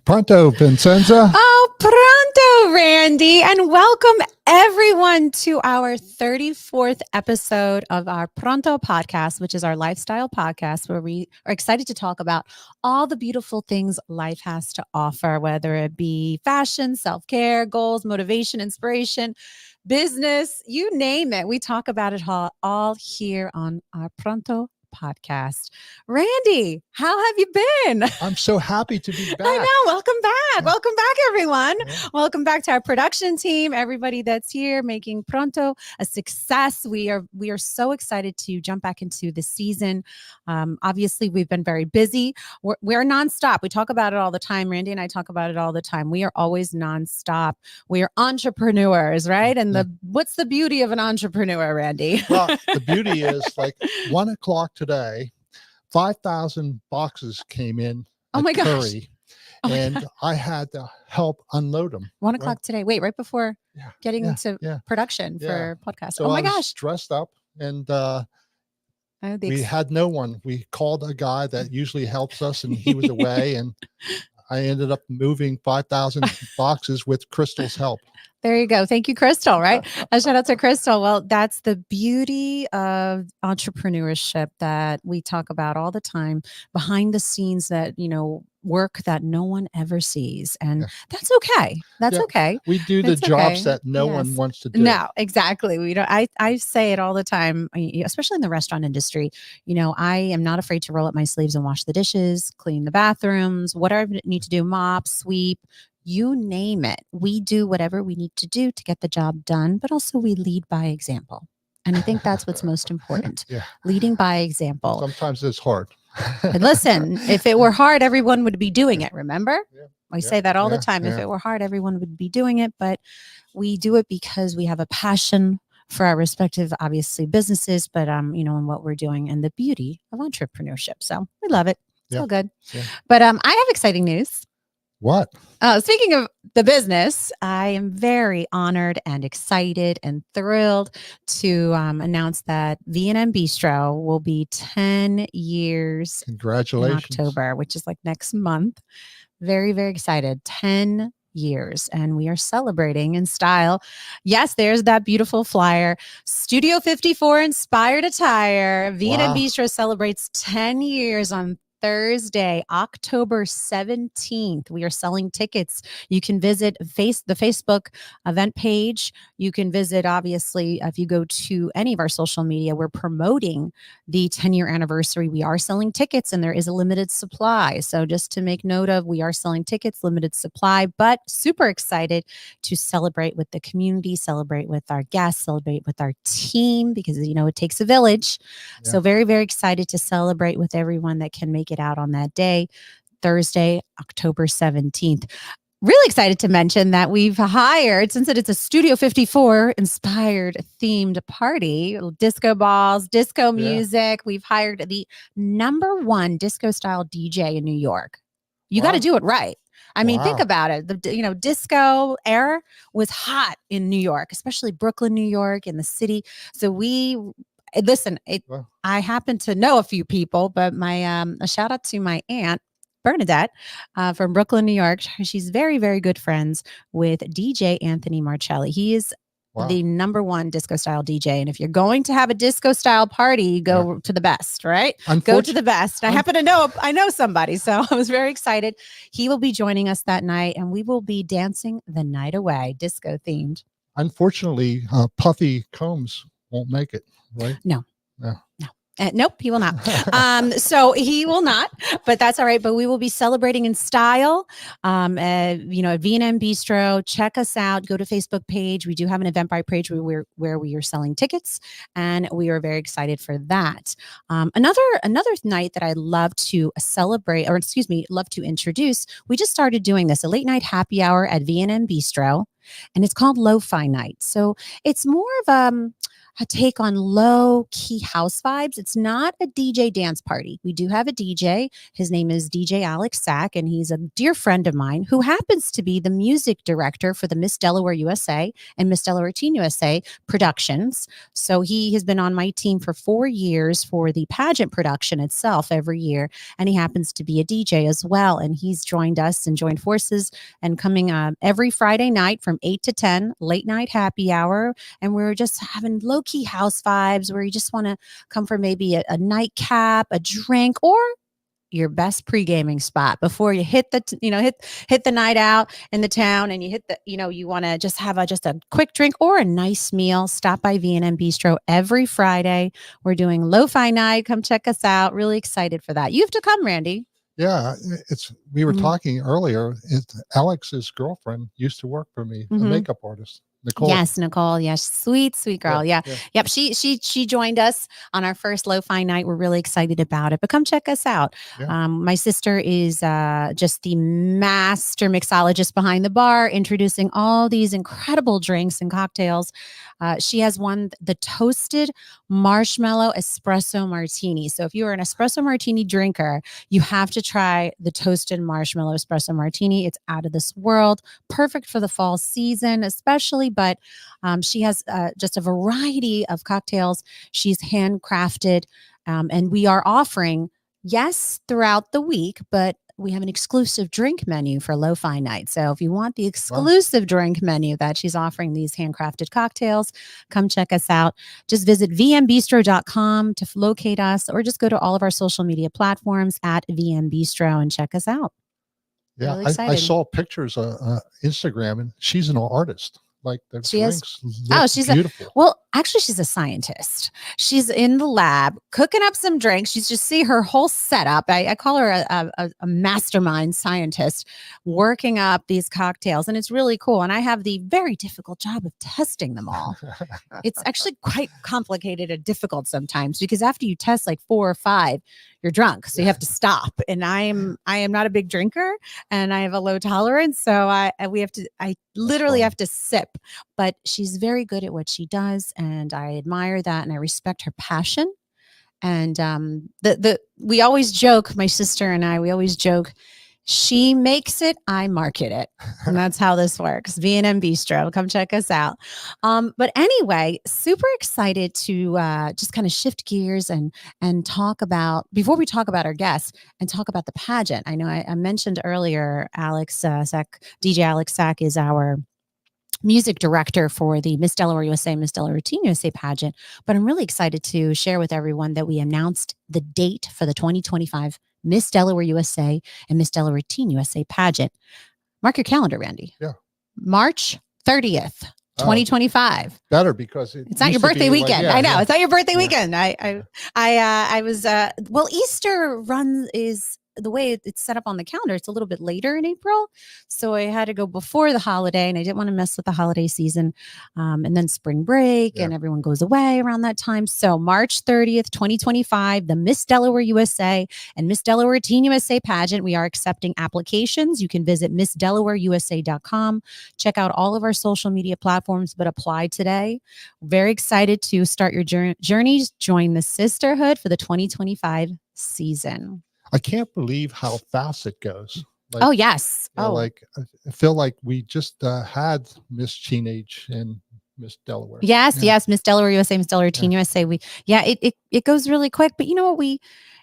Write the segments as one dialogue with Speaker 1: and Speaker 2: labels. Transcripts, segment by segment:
Speaker 1: Pronto, Vincenza.
Speaker 2: Oh, pronto, Randy. And welcome everyone to our 34th episode of our Pronto podcast, which is our lifestyle podcast, where we are excited to talk about all the beautiful things life has to offer, whether it be fashion, self-care, goals, motivation, inspiration, business, you name it. We talk about it all here on our Pronto podcast. Randy, how have you been?
Speaker 1: I'm so happy to be back.
Speaker 2: I know. Welcome back. Welcome back, everyone. Yeah. Welcome back to our production team, everybody that's here making Pronto a success. We are so excited to jump back into the season. Obviously, we've been very busy. We're nonstop. We talk about it all the time. Randy and I talk about it all the time. We are always nonstop. We are entrepreneurs, right? And what's the beauty of an entrepreneur, Randy?
Speaker 1: Well, the beauty is like 1 o'clock today, 5,000 boxes came in.
Speaker 2: Oh my gosh.
Speaker 1: And I had to help unload them.
Speaker 2: 1 o'clock today. Wait, right before getting into production for podcast.
Speaker 1: So
Speaker 2: oh my
Speaker 1: I was
Speaker 2: gosh.
Speaker 1: Dressed up and we had no one. We called a guy that usually helps us and he was away and I ended up moving 5,000 boxes with Crystal's help.
Speaker 2: There you go. Thank you, Crystal, right? A shout out to Crystal. Well, that's the beauty of entrepreneurship that we talk about all the time, behind the scenes that, work that no one ever sees. And that's okay. That's okay.
Speaker 1: We do the jobs that no one wants to do.
Speaker 2: No, exactly. We don't. I say it all the time, especially in the restaurant industry. I am not afraid to roll up my sleeves and wash the dishes, clean the bathrooms, whatever I need to do, mop, sweep. You name it. We do whatever we need to do to get the job done, but also we lead by example. And I think that's what's most important. Leading by example.
Speaker 1: Sometimes it's hard.
Speaker 2: And listen, if it were hard, everyone would be doing it. Remember? I say that all the time. If it were hard, everyone would be doing it. But we do it because we have a passion for our respective, obviously, businesses, but, and what we're doing and the beauty of entrepreneurship. So we love it. It's all good. But I have exciting news.
Speaker 1: What?
Speaker 2: Speaking of the business, I am very honored and excited and thrilled to announce that V&M Bistro will be 10 years.
Speaker 1: Congratulations.
Speaker 2: In October, which is like next month. Very, very excited. 10 years. And we are celebrating in style. Yes, there's that beautiful flyer. Studio 54 inspired attire. V&M Bistro celebrates 10 years on Thursday, October 17th. We are selling tickets. You can visit the Facebook event page. You can visit, obviously, if you go to any of our social media, we're promoting the 10-year anniversary. We are selling tickets and there is a limited supply. So just to make note of, we are selling tickets, limited supply, but super excited to celebrate with the community, celebrate with our guests, celebrate with our team, because, it takes a village. So very, very excited to celebrate with everyone that can make it out on that day, Thursday, October 17th. Really excited to mention that we've hired, since it's a Studio 54 inspired themed party, disco balls, disco music. We've hired the #1 disco style DJ in New York. You got to do it right. I mean, think about it. The disco era was hot in New York, especially Brooklyn, New York, in the city. So listen, I happen to know a few people, but a shout out to my aunt, Bernadette, from Brooklyn, New York. She's very, very good friends with DJ Anthony Marcelli. He is the #1 disco style DJ. And if you're going to have a disco style party, go to the best, right? Go to the best. I happen to know somebody, so I was very excited. He will be joining us that night and we will be dancing the night away, disco themed.
Speaker 1: Unfortunately, Puffy Combs won't make it. Right?
Speaker 2: No. Nope, he will not. So he will not, but that's all right. But we will be celebrating in style, at V&M Bistro. Check us out. Go to Facebook page. We do have an Eventbrite page where we are selling tickets, and we are very excited for that. Another night that I love to celebrate, love to introduce. We just started doing this, a late night happy hour at V&M Bistro, and it's called Lo-Fi Night. So it's more of take on low key house vibes. It's not a DJ dance party. We do have a DJ. His name is DJ Alex Sack, and he's a dear friend of mine who happens to be the music director for the Miss Delaware USA and Miss Delaware Teen USA productions. So he has been on my team for 4 years for the pageant production itself every year. And he happens to be a DJ as well. And he's joined us and joined forces and coming every Friday night from 8 to 10, late night happy hour. And we're just having low key house vibes where you just want to come for maybe a nightcap, a drink, or your best pre-gaming spot before you hit the hit the night out in the town, and you hit the you want to just have just a quick drink or a nice meal. Stop by V&M Bistro every Friday. We're doing lo-fi night. Come check us out. Really excited for that. You have to come, Randy.
Speaker 1: Yeah, we were talking earlier. Alex's girlfriend used to work for me, a makeup artist. Nicole.
Speaker 2: Yes, Nicole. Yes, sweet girl. Yeah. Yep. She joined us on our first lo-fi night. We're really excited about it. But come check us out. Yeah. My sister is just the master mixologist behind the bar, introducing all these incredible drinks and cocktails. She has the toasted marshmallow espresso martini. So if you are an espresso martini drinker, you have to try the toasted marshmallow espresso martini. It's out of this world. Perfect for the fall season, especially. But she has just a variety of cocktails. She's handcrafted, and we are offering, yes, throughout the week, but we have an exclusive drink menu for lo-fi night. So if you want the exclusive drink menu that she's offering, these handcrafted cocktails, come check us out. Just visit vmbistro.com to locate us, or just go to all of our social media platforms at vmbistro and check us out.
Speaker 1: Yeah, really I saw pictures on Instagram, and she's an artist. Like the drinks look beautiful.
Speaker 2: Actually, she's a scientist. She's in the lab cooking up some drinks. She's just see her whole setup. I call her a mastermind scientist working up these cocktails, and it's really cool. And I have the very difficult job of testing them all. It's actually quite complicated and difficult sometimes, because after you test like 4 or 5, you're drunk. So you have to stop. And I am not a big drinker, and I have a low tolerance. So I literally have to sip. But she's very good at what she does, and I admire that, and I respect her passion. And we always joke, my sister and I, we always joke, she makes it, I market it. And that's how this works. V&M Bistro. Come check us out. But anyway, super excited to just kind of shift gears and talk about, before we talk about our guests, and talk about the pageant. I know I mentioned earlier, Alex Sack, DJ Alex Sack is our music director for the Miss Delaware USA, Miss Delaware Teen USA pageant. But I'm really excited to share with everyone that we announced the date for the 2025 Miss Delaware USA and Miss Delaware Teen USA pageant. Mark your calendar, Randy.
Speaker 1: Yeah.
Speaker 2: March 30th, 2025.
Speaker 1: Better, because
Speaker 2: it's not your birthday weekend. I know. It's not your birthday weekend. I was Easter is the way it's set up on the calendar. It's a little bit later in April. So I had to go before the holiday, and I didn't want to mess with the holiday season. And then spring break and everyone goes away around that time. So March 30th, 2025, the Miss Delaware USA and Miss Delaware Teen USA pageant. We are accepting applications. You can visit MissDelawareUSA.com. Check out all of our social media platforms, but apply today. Very excited to start your journeys. Join the sisterhood for the 2025 season.
Speaker 1: I can't believe how fast it goes.
Speaker 2: Like, oh, yes.
Speaker 1: Like I feel like we just had Miss Teenage and Miss Delaware.
Speaker 2: Yes. Miss Delaware USA, Miss Delaware Teen USA. It goes really quick, but you know what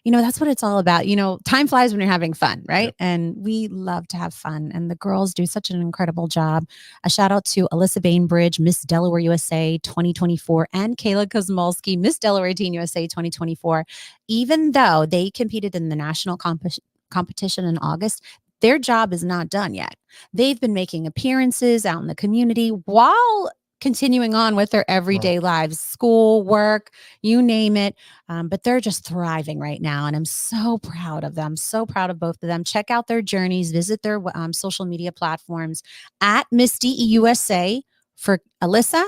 Speaker 2: that's what it's all about. Time flies when you're having fun, right? Yep. And we love to have fun, and the girls do such an incredible job. A shout out to Alyssa Bainbridge, Miss Delaware USA 2024, and Kayla Kosmolski, Miss Delaware Teen USA 2024. Even though they competed in the national competition in August, their job is not done yet. They've been making appearances out in the community while continuing on with their everyday lives, school, work, you name it. But they're just thriving right now. And I'm so proud of them. So proud of both of them. Check out their journeys. Visit their social media platforms at Miss DEUSA for Alyssa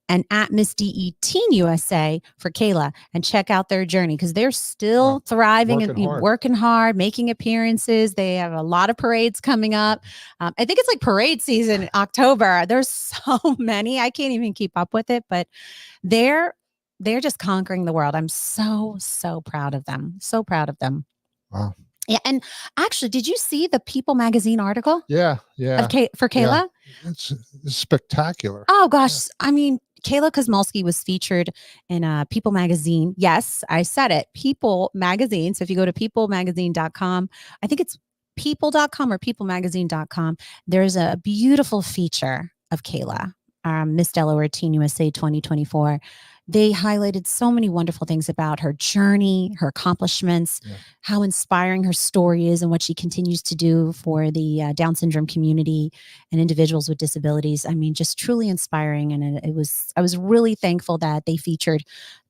Speaker 2: and at Miss DE Teen USA for Kayla, and check out their journey, because they're still thriving and working hard, making appearances. They have a lot of parades coming up. I think it's like parade season in October. There's so many. I can't even keep up with it, but they're they're just conquering the world. I'm so, so proud of them. So proud of them.
Speaker 1: Wow.
Speaker 2: Yeah. And actually, did you see the People magazine article?
Speaker 1: Yeah.
Speaker 2: For Kayla?
Speaker 1: Yeah. It's spectacular.
Speaker 2: Oh gosh. I mean, Kayla Kosmolsky was featured in People magazine. Yes, I said it. People magazine. So if you go to peoplemagazine.com, I think it's people.com or peoplemagazine.com, there's a beautiful feature of Kayla, Miss Delaware Teen USA 2024. They highlighted so many wonderful things about her journey, her accomplishments, how inspiring her story is, and what she continues to do for the Down syndrome community and individuals with disabilities. I mean, just truly inspiring. And I was really thankful that they featured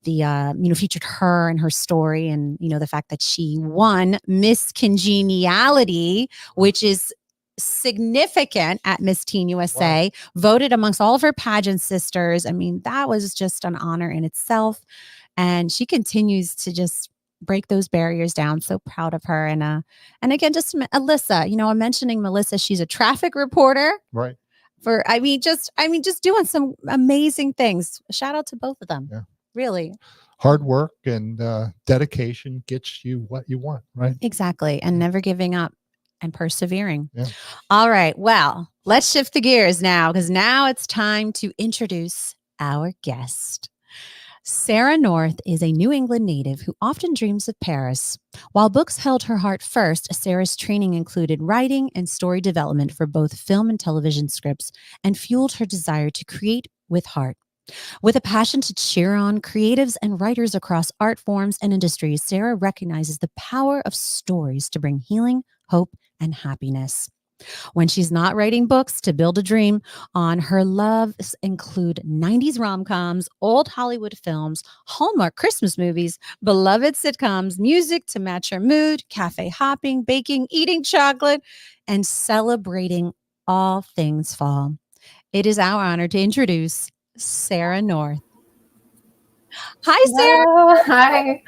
Speaker 2: featured her and her story, and the fact that she won Miss Congeniality, which is significant at Miss Teen USA, voted amongst all of her pageant sisters. I mean, that was just an honor in itself. And she continues to just break those barriers down. So proud of her. And again, just Alyssa, I'm mentioning Melissa. She's a traffic reporter.
Speaker 1: Right.
Speaker 2: Just doing some amazing things. Shout out to both of them.
Speaker 1: Yeah.
Speaker 2: Really.
Speaker 1: Hard work and dedication gets you what you want, right?
Speaker 2: Exactly. And never giving up and persevering.
Speaker 1: Yeah.
Speaker 2: All right. Well, let's shift the gears now, because now it's time to introduce our guest. Sara North is a New England native who often dreams of Paris. While books held her heart first, Sara's training included writing and story development for both film and television scripts, and fueled her desire to create with heart. With a passion to cheer on creatives and writers across art forms and industries, Sara recognizes the power of stories to bring healing, hope, and happiness. When she's not writing books to build a dream on, her loves include 90s rom-coms, old Hollywood films, Hallmark Christmas movies, beloved sitcoms, music to match her mood, cafe hopping, baking, eating chocolate, and celebrating all things fall. It is our honor to introduce Sara North. Hi, Sara.
Speaker 3: Hello. Hi.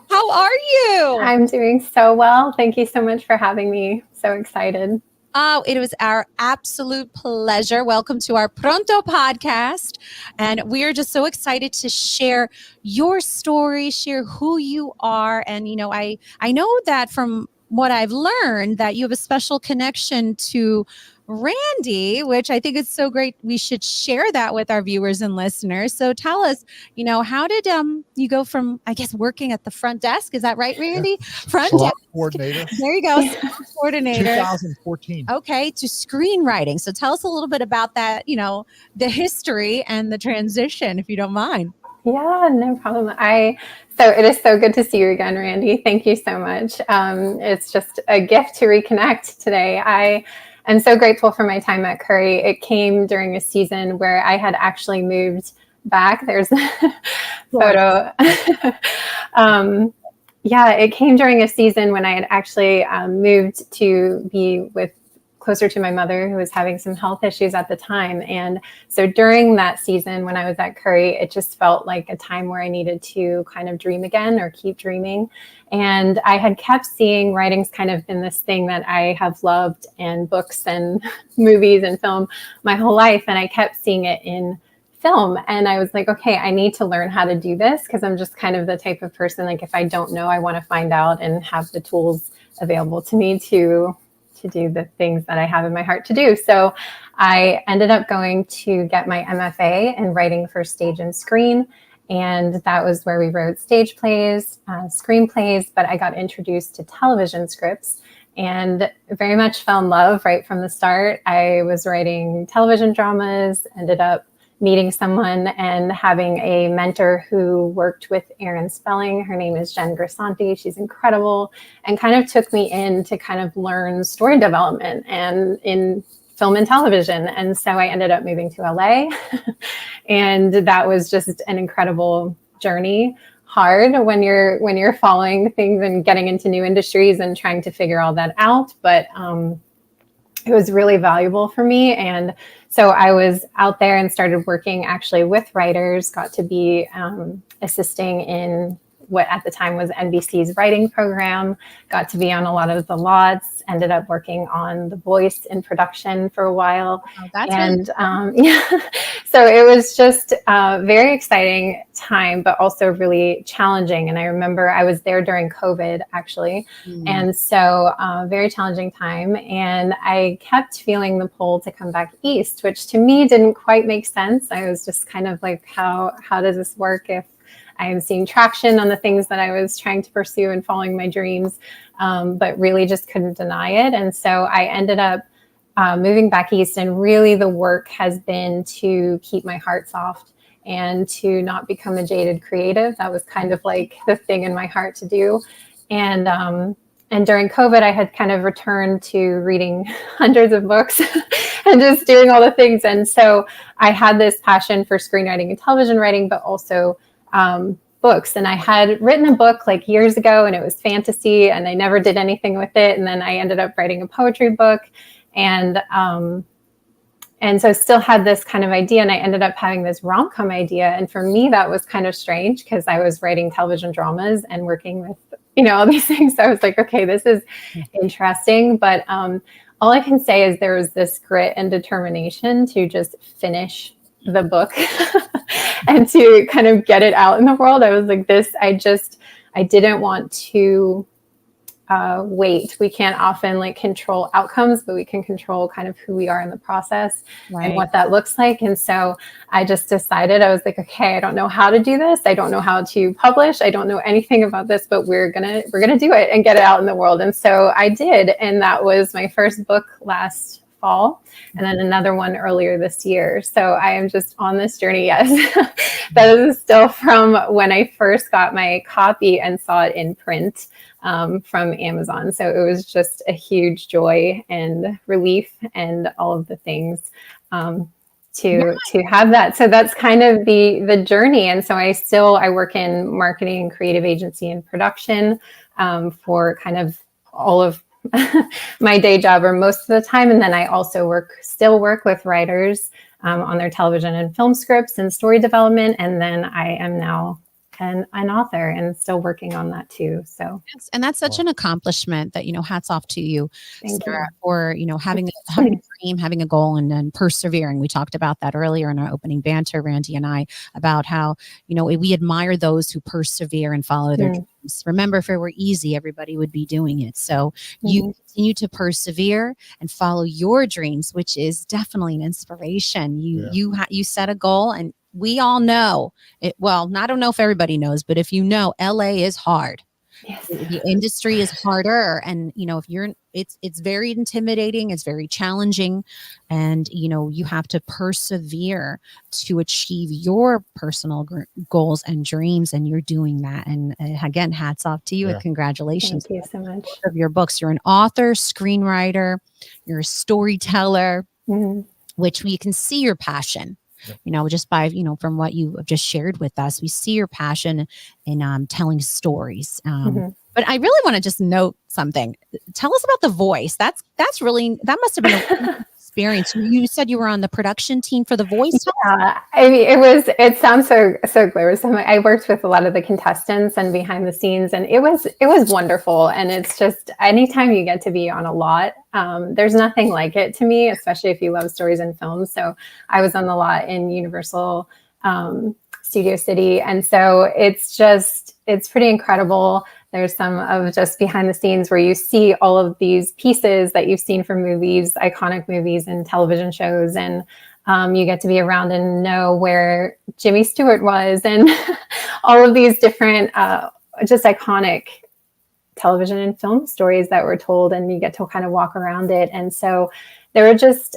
Speaker 2: How are you?
Speaker 3: I'm doing so well. Thank you so much for having me. So excited.
Speaker 2: Oh, it was our absolute pleasure. Welcome to our Pronto podcast. And we are just so excited to share your story, share who you are. And, I know that from what I've learned that you have a special connection to Randy, which I think is so great. We should share that with our viewers and listeners. So tell us, how did you go from, I guess, working at the front desk? Is that right, Randy?
Speaker 1: Yeah.
Speaker 2: Front
Speaker 1: Salon
Speaker 2: desk
Speaker 1: coordinator.
Speaker 2: There you go. Salon coordinator.
Speaker 1: 2014.
Speaker 2: Okay, to screenwriting. So tell us a little bit about that, the history and the transition, if you don't mind.
Speaker 3: Yeah, no problem. So it is so good to see you again, Randy. Thank you so much. It's just a gift to reconnect today. I am so grateful for my time at Curry. It came during a season where I had actually moved back. There's a photo. Yeah, it came during a season when I had actually moved to be closer to my mother, who was having some health issues at the time. And so during that season when I was at Curry, it just felt like a time where I needed to kind of dream again, or keep dreaming. And I had kept seeing writing's kind of been this thing that I have loved, and books and movies and film my whole life. And I kept seeing it in film. And I was like, okay, I need to learn how to do this, because I'm just kind of the type of person, like, if I don't know, I want to find out and have the tools available to me to do the things that I have in my heart to do. So I ended up going to get my MFA in writing for stage and screen. And that was where we wrote stage plays, screenplays, but I got introduced to television scripts and very much fell in love right from the start. I was writing television dramas, ended up meeting someone and having a mentor who worked with Aaron Spelling. Her name is Jen Grisanti. She's incredible, and kind of took me in to kind of learn story development and in film and television. And so I ended up moving to LA and that was just an incredible journey. Hard when you're following things and getting into new industries and trying to figure all that out. But it was really valuable for me. And so I was out there and started working actually with writers, got to be assisting in what at the time was NBC's writing program, got to be on a lot of the lots, ended up working on The Voice in production for a while.
Speaker 2: Oh, that's
Speaker 3: and
Speaker 2: really
Speaker 3: yeah, so it was just a very exciting time, but also really challenging. And I remember I was there during COVID, actually. And so very challenging time. And I kept feeling the pull to come back east, which to me didn't quite make sense. I was just kind of like, how does this work if I'm seeing traction on the things that I was trying to pursue and following my dreams, but really just couldn't deny it. And so I ended up moving back east. And really the work has been to keep my heart soft and to not become a jaded creative. That was kind of like the thing in my heart to do. And during COVID, I had kind of returned to reading hundreds of books and just doing all the things. And so I had this passion for screenwriting and television writing, but also books. And I had written a book like years ago, and it was fantasy, and I never did anything with it. And then I ended up writing a poetry book. And so still had this kind of idea, and I ended up having this rom-com idea. And for me, that was kind of strange because I was writing television dramas and working with, all these things. So I was like, okay, this is interesting. But all I can say is there was this grit and determination to just finish the book and to kind of get it out in the world. I was like, I didn't want to wait. We can't often like control outcomes, but we can control kind of who we are in the process and what that looks like. And so I just decided, I was like, okay, I don't know how to do this. I don't know how to publish. I don't know anything about this, but we're going to do it and get it out in the world. And so I did. And that was my first book last fall, and then another one earlier this year. So I am just on this journey. Yes. That is still from when I first got my copy and saw it in print from Amazon. So it was just a huge joy and relief and all of the things to have that. So that's kind of the journey. And so I work in marketing and creative agency and production for kind of all of my day job, or most of the time. And then I also still work with writers on their television and film scripts and story development. And then I am now an author and still working on that too. So
Speaker 2: yes, and that's such an accomplishment that, hats off to you, Sarah, for, having a dream, having a goal, and then persevering. We talked about that earlier in our opening banter, Randy and I, about how, we admire those who persevere and follow their dreams. Remember, if it were easy, everybody would be doing it. So you continue to persevere and follow your dreams, which is definitely an inspiration. You set a goal, and we all know it. Well, I don't know if everybody knows, but if LA is hard. Yes. The industry is harder. And, if it's very intimidating, it's very challenging. And, you have to persevere to achieve your personal goals and dreams. And you're doing that. And again, hats off to you and congratulations.
Speaker 3: Thank you so much.
Speaker 2: Of your books. You're an author, screenwriter, you're a storyteller, which we can see your passion. Just by, from what you have just shared with us, we see your passion in telling stories. But I really want to just note something. Tell us about The Voice. That must have been a experience. You said you were on the production team for The Voice.
Speaker 3: Yeah, I mean, it sounds so glamorous. I worked with a lot of the contestants and behind the scenes, and it was wonderful. And it's just, anytime you get to be on a lot, there's nothing like it to me, especially if you love stories and films. So I was on the lot in Universal Studio City. And so it's pretty incredible. There's some of just behind the scenes where you see all of these pieces that you've seen from movies, iconic movies and television shows. And you get to be around and know where Jimmy Stewart was and all of these different just iconic television and film stories that were told, and you get to kind of walk around it. And so there are just,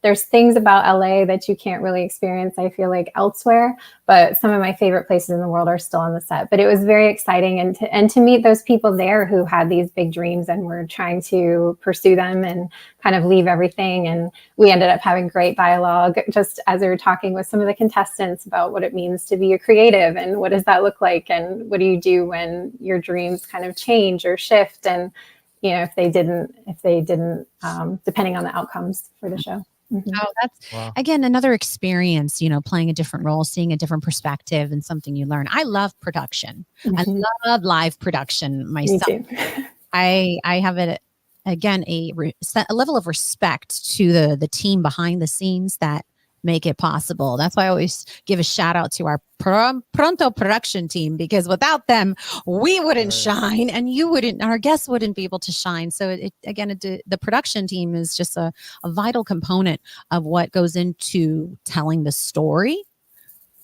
Speaker 3: there's things about LA that you can't really experience, I feel like, elsewhere, but some of my favorite places in the world are still on the set. But it was very exciting, and to meet those people there who had these big dreams and were trying to pursue them and kind of leave everything. And we ended up having great dialogue just as we were talking with some of the contestants about what it means to be a creative and what does that look like, and what do you do when your dreams kind of change or shift, and if they didn't, depending on the outcomes for the show.
Speaker 2: Oh, that's again another experience, playing a different role, seeing a different perspective and something you learn. I love production. I love live production myself.
Speaker 3: Me too.
Speaker 2: I have again a level of respect to the team behind the scenes that make it possible. That's why I always give a shout out to our Pronto production team, because without them, we wouldn't shine, and our guests wouldn't be able to shine. So the production team is just a vital component of what goes into telling the story,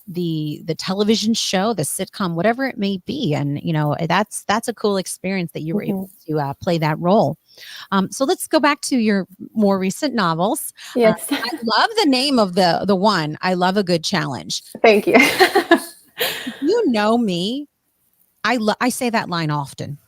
Speaker 2: the television show, the sitcom, whatever it may be. And, that's a cool experience that you were able to play that role. So let's go back to your more recent novels.
Speaker 3: Yes.
Speaker 2: I love the name of the one. I love a good challenge.
Speaker 3: Thank you.
Speaker 2: You know me. I say that line often.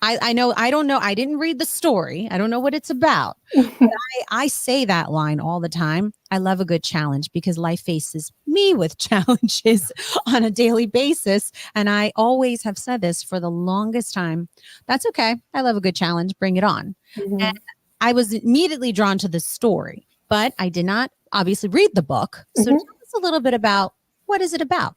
Speaker 2: I know, I don't know. I didn't read the story. I don't know what it's about. But I say that line all the time. I love a good challenge because life faces me with challenges on a daily basis. And I always have said this for the longest time. That's okay. I love a good challenge. Bring it on. And I was immediately drawn to the story, but I did not obviously read the book. So tell us a little bit about, what is it about?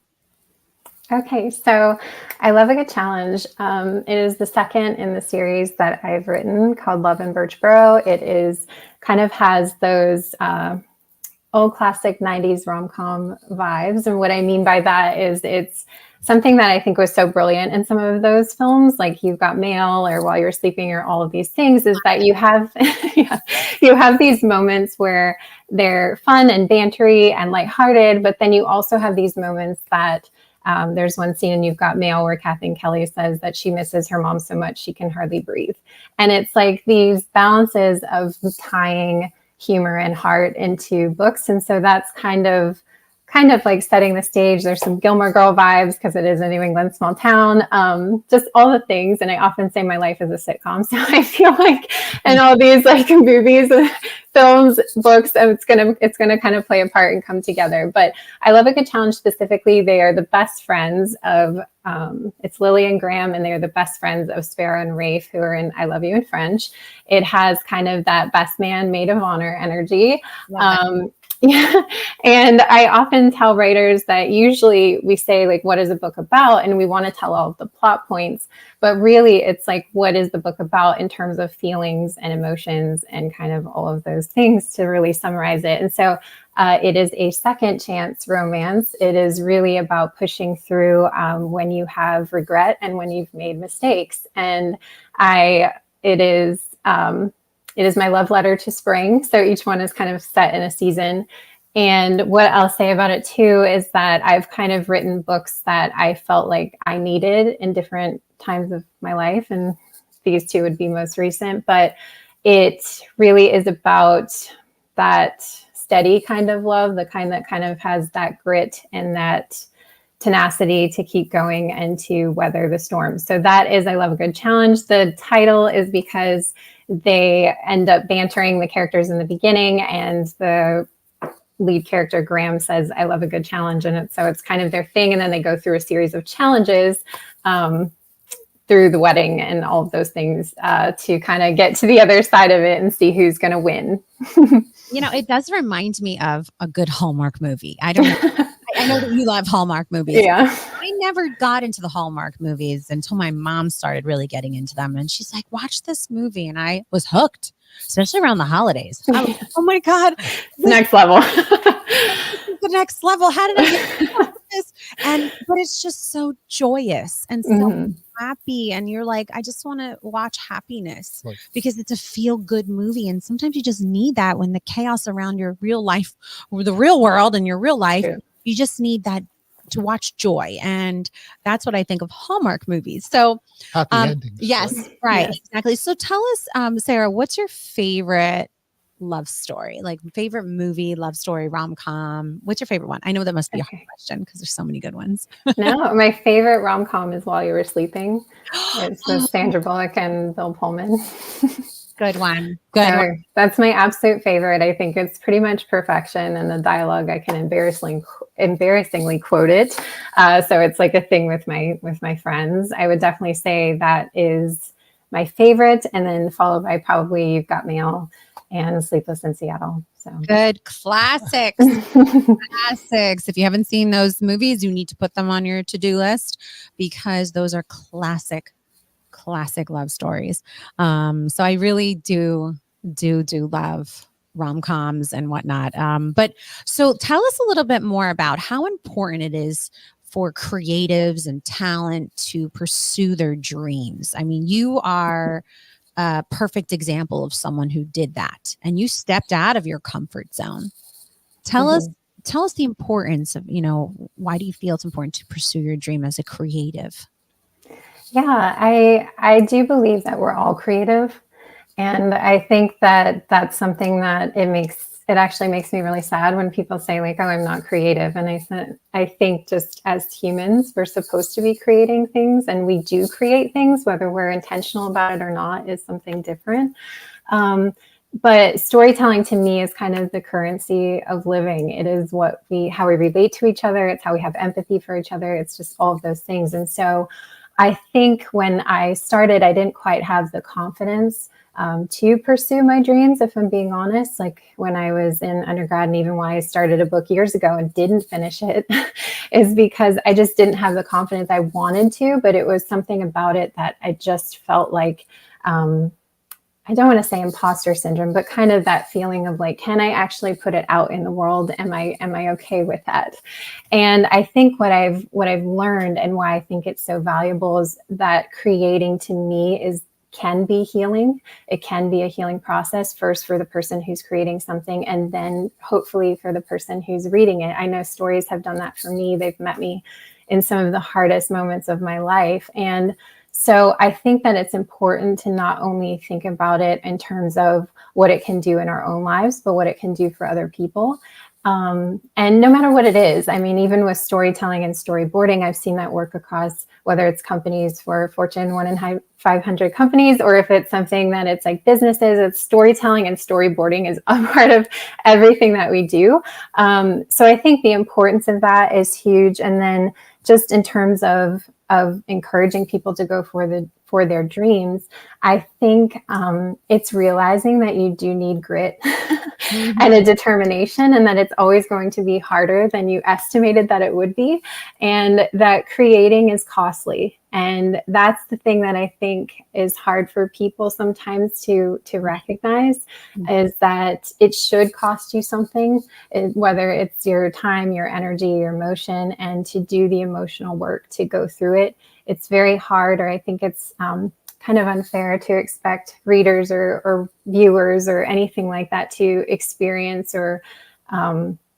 Speaker 3: Okay, so I Love a Good Challenge. It is the second in the series that I've written, called Love in Birchboro. It is kind of has those old classic 90s rom-com vibes. And what I mean by that is it's something that I think was so brilliant in some of those films, like You've Got Mail or While You're Sleeping or all of these things, is that you have you have these moments where they're fun and bantery and lighthearted, but then you also have these moments that there's one scene in You've Got Mail where Kathleen Kelly says that she misses her mom so much she can hardly breathe. And it's like these balances of tying humor and heart into books. And so that's kind of like setting the stage. There's some Gilmore Girl vibes because it is a New England small town, just all the things. And I often say my life is a sitcom. So I feel like in all these like movies, films, books, it's gonna kind of play a part and come together. But I Love a Good Challenge specifically. They are the best friends of, it's Lily and Graham, and they are the best friends of Sparrow and Rafe, who are in I Love You in French. It has kind of that best man, maid of honor energy. Yeah. And I often tell writers that usually we say, like, what is a book about? And we want to tell all of the plot points, but really it's like, what is the book about in terms of feelings and emotions and kind of all of those things to really summarize it. And so it is a second chance romance. It is really about pushing through when you have regret and when you've made mistakes. And it is my love letter to spring. So each one is kind of set in a season. And what I'll say about it too is that I've kind of written books that I felt like I needed in different times of my life. And these two would be most recent, but it really is about that steady kind of love, the kind that kind of has that grit and that tenacity to keep going and to weather the storm. So that is I Love a Good Challenge. The title is because they end up bantering the characters in the beginning, and the lead character Graham says I love a good challenge, and it's kind of their thing. And then they go through a series of challenges through the wedding and all of those things to kind of get to the other side of it and see who's going to win.
Speaker 2: It does remind me of a good Hallmark movie. I don't know. I know that you love Hallmark movies.
Speaker 3: Yeah.
Speaker 2: I never got into the Hallmark movies until my mom started really getting into them. And she's like, watch this movie. And I was hooked, especially around the holidays. I was like, oh my God.
Speaker 3: Next level.
Speaker 2: The next level. How did I get this? But it's just so joyous and so happy. And you're like, I just want to watch happiness because it's a feel good movie. And sometimes you just need that when the chaos around your real life, or the real world and your real life, you just need that to watch joy. And that's what I think of Hallmark movies. So
Speaker 1: happy endings.
Speaker 2: Yes, right. Yes. Exactly. So tell us, Sarah, what's your favorite love story? Like favorite movie, love story, rom-com? What's your favorite one? I know that must be a hard question because there's so many good ones.
Speaker 3: No, my favorite rom-com is While You Were Sleeping. It's with Sandra Bullock and Bill Pullman.
Speaker 2: Good one. Good one.
Speaker 3: That's my absolute favorite. I think it's pretty much perfection, and the dialogue I can embarrassingly quote it. So it's like a thing with my friends. I would definitely say that is my favorite, and then followed by probably You've Got Mail and Sleepless in Seattle. So
Speaker 2: good classics. Classics. If you haven't seen those movies, you need to put them on your to-do list because those are classic love stories. So I really do love rom-coms and whatnot. But so tell us a little bit more about how important it is for creatives and talent to pursue their dreams. I mean, you are a perfect example of someone who did that, and you stepped out of your comfort zone. Tell us the importance of, why do you feel it's important to pursue your dream as a creative?
Speaker 3: Yeah, I do believe that we're all creative. And I think that that's something that it actually makes me really sad when people say like, oh, I'm not creative. And I think just as humans, we're supposed to be creating things, and we do create things, whether we're intentional about it or not is something different. But storytelling to me is kind of the currency of living. It is how we relate to each other. It's how we have empathy for each other. It's just all of those things. And so I think when I started, I didn't quite have the confidence to pursue my dreams, if I'm being honest. Like when I was in undergrad, and even why I started a book years ago and didn't finish it, is because I just didn't have the confidence I wanted to, but it was something about it that I just felt like, I don't want to say imposter syndrome, but kind of that feeling of like, can I actually put it out in the world? Am I okay with that? And I think what I've learned and why I think it's so valuable is that creating to me can be healing. It can be a healing process, first for the person who's creating something, and then hopefully for the person who's reading it. I know stories have done that for me. They've met me in some of the hardest moments of my life. And so I think that it's important to not only think about it in terms of what it can do in our own lives, but what it can do for other people. And no matter what it is, I mean, even with storytelling and storyboarding, I've seen that work across, whether it's companies for Fortune 1 in 500 companies, or if it's something that it's like businesses, it's storytelling and storyboarding is a part of everything that we do. So I think the importance of that is huge. And then just in terms of encouraging people to go for their dreams, I think it's realizing that you do need grit and a determination, and that it's always going to be harder than you estimated that it would be, and that creating is costly. And that's the thing that I think is hard for people sometimes to recognize, is that it should cost you something, whether it's your time, your energy, your emotion, and to do the emotional work to go through it. It's very hard, or I think it's kind of unfair to expect readers or viewers or anything like that to experience or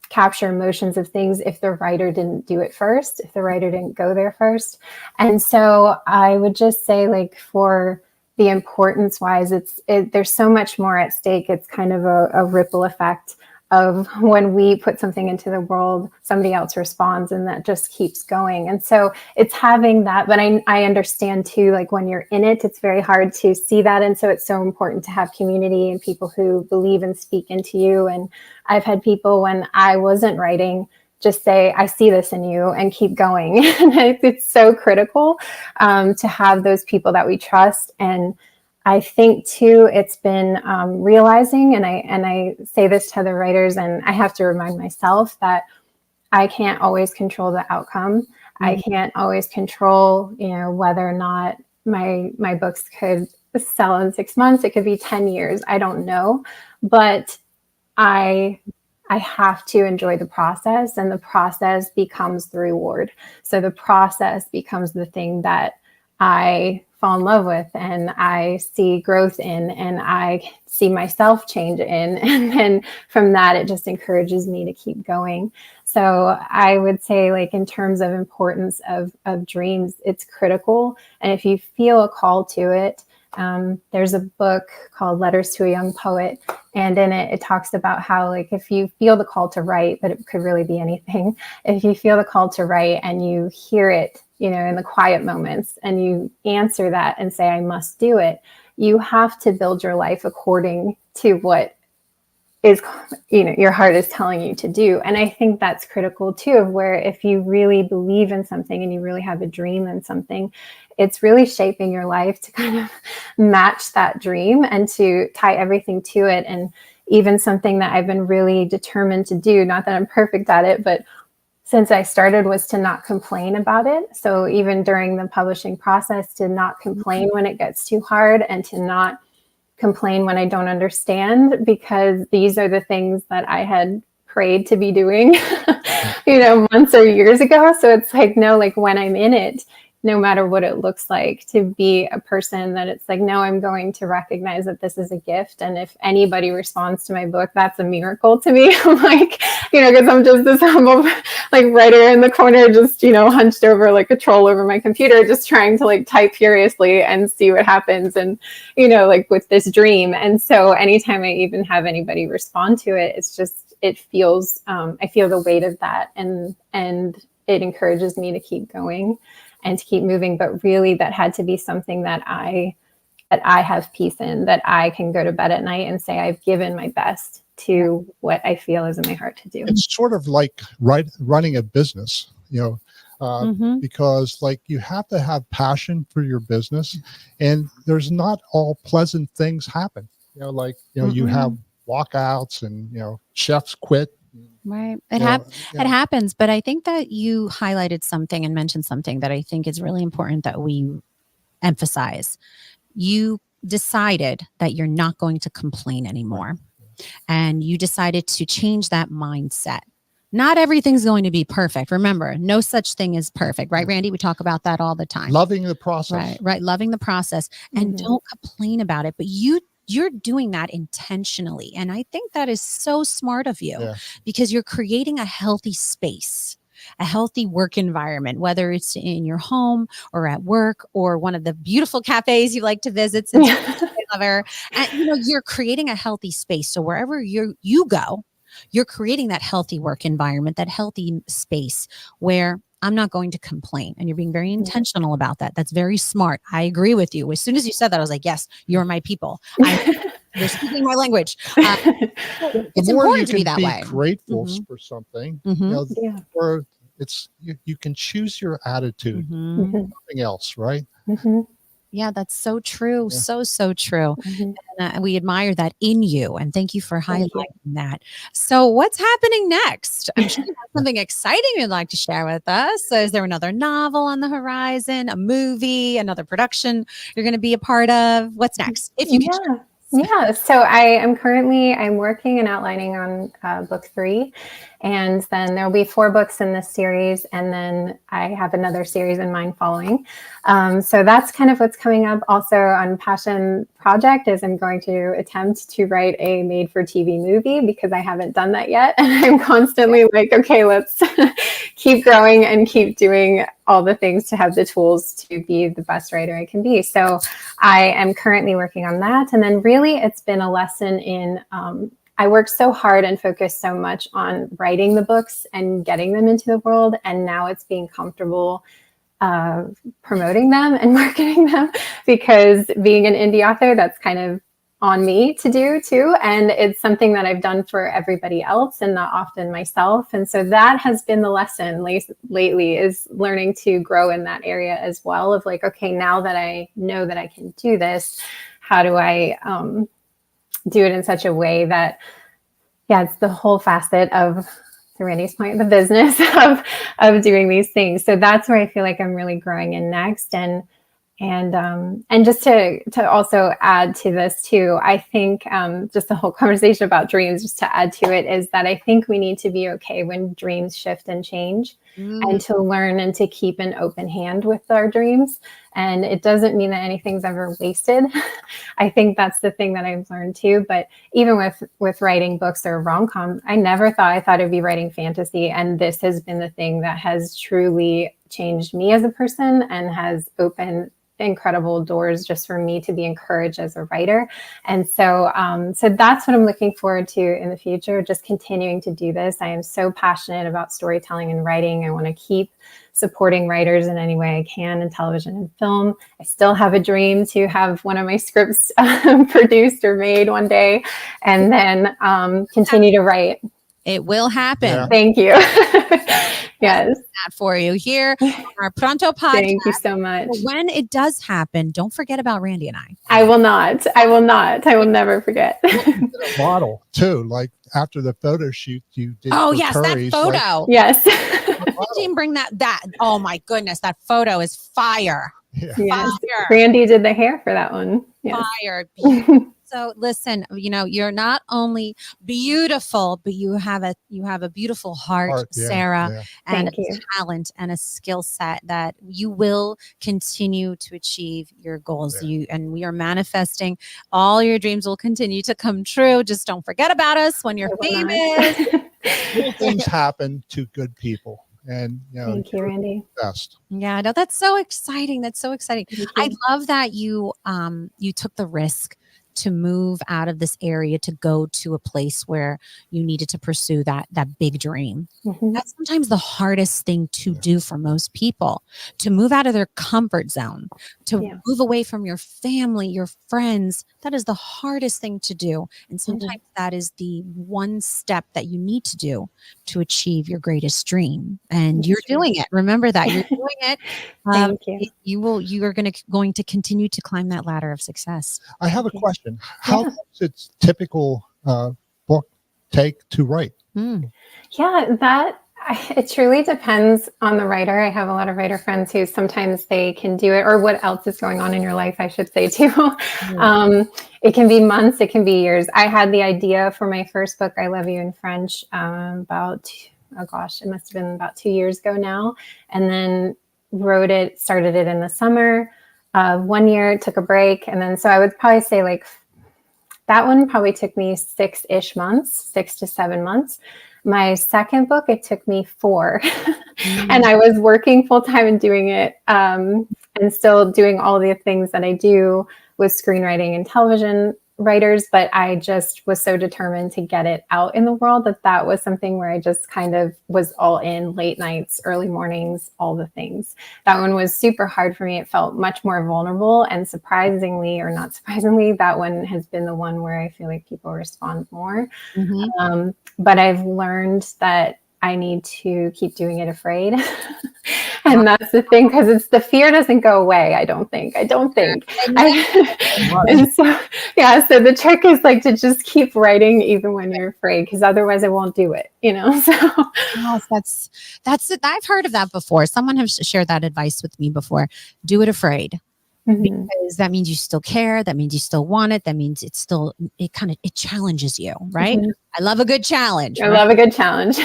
Speaker 3: capture emotions of things if the writer didn't do it first, if the writer didn't go there first. And so I would just say, like, for the importance wise, there's so much more at stake. It's kind of a ripple effect of when we put something into the world, somebody else responds, and that just keeps going. And so it's having that, but I understand too, like when you're in it, it's very hard to see that. And so it's so important to have community and people who believe and speak into you. And I've had people, when I wasn't writing, just say, I see this in you, and keep going. It's so critical to have those people that we trust. And I think too, it's been realizing, and I say this to the writers, and I have to remind myself that I can't always control the outcome. I can't always control, whether or not my books could sell in 6 months. It could be 10 years. I don't know, but I have to enjoy the process, and the process becomes the reward. So the process becomes the thing that I fall in love with, and I see growth in, and I see myself change in. And then from that, it just encourages me to keep going. So I would say, like, in terms of importance of dreams, it's critical. And if you feel a call to it, there's a book called Letters to a Young Poet, and in it talks about how, like, if you feel the call to write, but it could really be anything, if you feel the call to write and you hear it, in the quiet moments, and you answer that and say, I must do it, you have to build your life according to what is, your heart is telling you to do. And I think that's critical too, of where if you really believe in something and you really have a dream in something, it's really shaping your life to kind of match that dream and to tie everything to it. And even something that I've been really determined to do, not that I'm perfect at it, but since I started, was to not complain about it. So even during the publishing process, to not complain when it gets too hard, and to not complain when I don't understand, because these are the things that I had prayed to be doing, months or years ago. So it's like, no, like when I'm in it, no matter what it looks like, to be a person that it's like, no, I'm going to recognize that this is a gift. And if anybody responds to my book, that's a miracle to me. I'm like, because I'm just this humble like writer in the corner, just, hunched over like a troll over my computer, just trying to like type furiously and see what happens. And, like with this dream. And so anytime I even have anybody respond to it, it's just, it feels, I feel the weight of that. And it encourages me to keep going and to keep moving. But really, that had to be something that I have peace in, that I can go to bed at night and say, I've given my best to what I feel is in my heart to do.
Speaker 1: It's sort of like running a business, because like you have to have passion for your business, and there's not all pleasant things happen. You have walkouts and, chefs quit.
Speaker 2: Right. It happens. But I think that you highlighted something and mentioned something that I think is really important that we emphasize. You decided that you're not going to complain anymore. And you decided to change that mindset. Not everything's going to be perfect. Remember, no such thing as perfect. Right, Randy? We talk about that all the time.
Speaker 1: Loving the process.
Speaker 2: Right. Loving the process. And don't complain about it. But you're doing that intentionally. And I think that is so smart of you, because you're creating a healthy space, a healthy work environment, whether it's in your home or at work or one of the beautiful cafes you like to visit since you're a lover. And, you're creating a healthy space. So wherever you go, you're creating that healthy work environment, that healthy space where I'm not going to complain. And you're being very intentional about that. That's very smart. I agree with you. As soon as you said that, I was like, yes, you're my people. You're speaking my language. It's important to be that way.
Speaker 1: Grateful for something, or you can choose your attitude. Nothing else, right?
Speaker 2: Yeah, that's so true. Yeah. So true. And we admire that in you. And thank you for highlighting that. So what's happening next? I'm sure you have something exciting you'd like to share with us. So is there another novel on the horizon, a movie, another production you're going to be a part of? What's next? If you can.
Speaker 3: Yeah. So I'm working and outlining on book 3. And then there'll be 4 books in this series. And then I have another series in mind following. So that's kind of what's coming up. Also on Passion Project is I'm going to attempt to write a made-for-TV movie, because I haven't done that yet. And I'm constantly like, okay, let's keep growing and keep doing all the things to have the tools to be the best writer I can be. So I am currently working on that. And then really it's been a lesson in, I worked so hard and focused so much on writing the books and getting them into the world. And now it's being comfortable promoting them and marketing them, because being an indie author, that's kind of on me to do too. And it's something that I've done for everybody else and not often myself. And so that has been the lesson lately, is learning to grow in that area as well, of like, okay, now that I know that I can do this, how do I do it in such a way that, it's the whole facet of, to Randy's point, the business of doing these things. So that's where I feel like I'm really growing in next. And just to also add to this too, I think just the whole conversation about dreams, just to add to it, is that I think we need to be okay when dreams shift and change, and to learn and to keep an open hand with our dreams. And it doesn't mean that anything's ever wasted. I think that's the thing that I've learned too. But even with writing books or rom-com, I thought I'd be writing fantasy. And this has been the thing that has truly changed me as a person and has opened incredible doors just for me to be encouraged as a writer. And so that's what I'm looking forward to in the future, just continuing to do this. I am so passionate about storytelling and writing. I want to keep supporting writers in any way I can in television and film. I still have a dream to have one of my scripts produced or made one day, and then continue to write.
Speaker 2: It will happen.
Speaker 3: Yeah. Thank you. Yes.
Speaker 2: that for you here on our Pronto podcast.
Speaker 3: Thank you so much.
Speaker 2: When it does happen, don't forget about Randy and I.
Speaker 3: I will not. I will not. I will never forget.
Speaker 1: A model too, like after the photo shoot you did.
Speaker 2: Oh,
Speaker 1: for
Speaker 2: yes,
Speaker 1: Curry's,
Speaker 2: that photo.
Speaker 3: Yes.
Speaker 2: Didn't bring that. Oh my goodness, that photo is fire.
Speaker 1: Yeah.
Speaker 3: Yes.
Speaker 2: Fire.
Speaker 3: Randy did the hair for that one. Yes.
Speaker 2: Fire. So listen, you're not only beautiful, but you have a beautiful heart, Sarah, and
Speaker 3: Thank you.
Speaker 2: talent and a skill set that you will continue to achieve your goals. And we are manifesting. All your dreams will continue to come true. Just don't forget about us when you're famous.
Speaker 1: Good things happen to good people. And
Speaker 3: thank you, Randy.
Speaker 1: Best.
Speaker 2: Yeah, no, that's so exciting. That's so exciting. I love that you took the risk to move out of this area to go to a place where you needed to pursue that big dream. That's sometimes the hardest thing to do for most people, to move out of their comfort zone, to move away from your family, your friends. That is the hardest thing to do. And sometimes that is the one step that you need to do to achieve your greatest dream. And you're doing it. Remember that you're doing it.
Speaker 3: Thank you.
Speaker 2: You are going to continue to climb that ladder of success.
Speaker 1: I have a question. How does its typical book take to write?
Speaker 3: Yeah, it truly depends on the writer. I have a lot of writer friends who sometimes they can do it, or what else is going on in your life, I should say too. It can be months, it can be years. I had the idea for my first book, I Love You in French, it must have been about 2 years ago now. And then started it in the summer of 1 year, took a break. And then, so I would probably say like that one probably took me 6 to 7 months. My second book, it took me 4. And I was working full time and doing it and still doing all the things that I do with screenwriting and television writers. But I just was so determined to get it out in the world that was something where I just kind of was all in, late nights, early mornings, all the things. That one was super hard for me. It felt much more vulnerable, and surprisingly, or not surprisingly, that one has been the one where I feel like people respond more. But I've learned that I need to keep doing it afraid. And that's the thing, because it's the fear doesn't go away. I don't think. And so, so the trick is like to just keep writing even when you're afraid, because otherwise I won't do it, So
Speaker 2: yes, that's it. I've heard of that before. Someone has shared that advice with me before. Do it afraid. Because that means you still care. That means you still want it. That means it challenges you, right? I love a good challenge.
Speaker 3: I love a good challenge.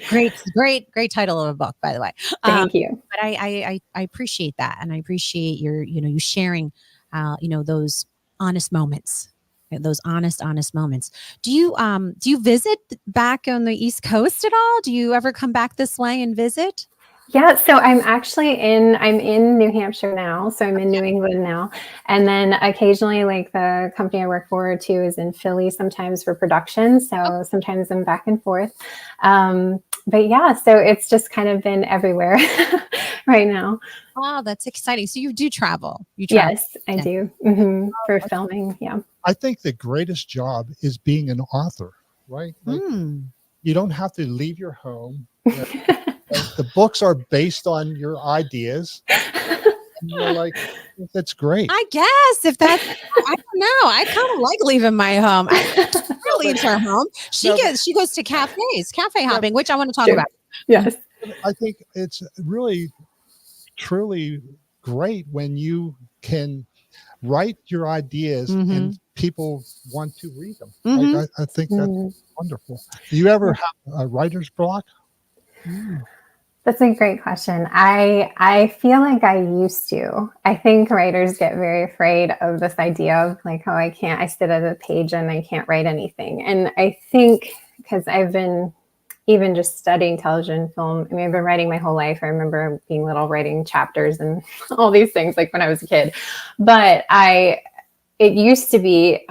Speaker 2: Great title of a book, by the way.
Speaker 3: Thank you.
Speaker 2: But I appreciate that, and I appreciate you sharing, those honest moments. Those honest moments. Do you visit back on the East Coast at all? Do you ever come back this way and visit?
Speaker 3: Yeah, so I'm in New Hampshire now. So I'm in New England now. And then occasionally, like the company I work for too is in Philly sometimes for production. So sometimes I'm back and forth. But yeah, so it's just kind of been everywhere right now.
Speaker 2: Wow, that's exciting. So you do travel.
Speaker 3: Yes, I do. For filming. Yeah.
Speaker 1: I think the greatest job is being an author, right? Like, you don't have to leave your home. The books are based on your ideas. And you're like, that's great.
Speaker 2: I guess I don't know. I kind of like leaving my home. She leaves her home. She goes to cafe hopping, which I want to talk about.
Speaker 3: Yes.
Speaker 1: I think it's really, truly great when you can write your ideas and people want to read them. Like, I think that's wonderful. Do you ever have a writer's block?
Speaker 3: That's a great question. I feel like I used to. I think writers get very afraid of this idea of like, I sit at a page and I can't write anything. And I think because I've been even just studying television, film. I've been writing my whole life. I remember being little, writing chapters and all these things like when I was a kid. But it used to be